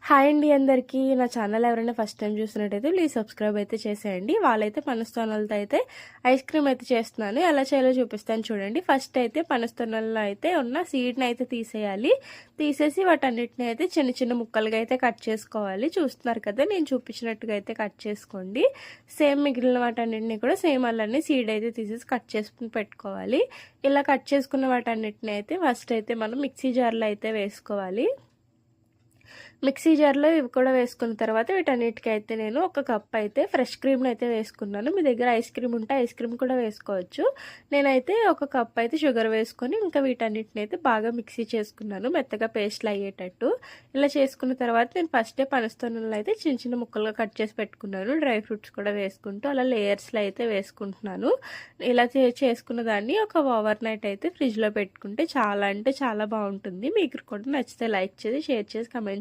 Hi అండి అందరికీ. నా ఛానల్ ఎవరైనా ఫస్ట్ టైం చూస్తున్నట్టయితే ప్లీజ్ సబ్స్క్రైబ్ అయితే చేసేయండి. వాళ్ళైతే పనస్తోనలతో అయితే ఐస్ క్రీమ్ అయితే చేస్తున్నాను. ఎలా చేయాలో చూపిస్తాను చూడండి. ఫస్ట్ అయితే పనస్తోనల్లో అయితే ఉన్న సీడ్ని అయితే తీసేయాలి. తీసేసి వాటన్నిటిని అయితే చిన్న చిన్న ముక్కలుగా అయితే కట్ చేసుకోవాలి. చూస్తున్నారు కదా, నేను చూపించినట్టుగా అయితే కట్ చేసుకోండి. సేమ్ మిగిలిన వాటన్నిటిని కూడా సేమ్ అలానే సీడ్ అయితే తీసేసి కట్ చేసుకుని పెట్టుకోవాలి. ఇలా కట్ చేసుకున్న వాటన్నిటిని అయితే ఫస్ట్ అయితే మనం మిక్సీ జార్లో అయితే వేసుకోవాలి. మిక్సీ జార్లో ఇవి కూడా వేసుకున్న తర్వాత వీటన్నిటికీ అయితే నేను ఒక కప్ అయితే ఫ్రెష్ క్రీమ్ని అయితే వేసుకున్నాను. మీ దగ్గర ఐస్ క్రీమ్ ఉంటే ఐస్ క్రీమ్ కూడా వేసుకోవచ్చు. నేనైతే ఒక కప్ అయితే షుగర్ వేసుకొని ఇంకా వీటన్నిటిని అయితే బాగా మిక్సీ చేసుకున్నాను, మెత్తగా పేస్ట్లు అయ్యేటట్టు. ఇలా చేసుకున్న తర్వాత నేను ఫస్టే పనస్తోనలు అయితే చిన్న చిన్న ముక్కలుగా కట్ చేసి పెట్టుకున్నాను. డ్రై ఫ్రూట్స్ కూడా వేసుకుంటూ అలా లేయర్స్లో అయితే వేసుకుంటున్నాను. ఇలా చేసుకున్న దాన్ని ఒక ఓవర్ నైట్ అయితే ఫ్రిడ్జ్లో పెట్టుకుంటే చాలా అంటే చాలా బాగుంటుంది. మీకు కూడా నచ్చితే లైక్ చేసి షేర్ చేసి కమెంట్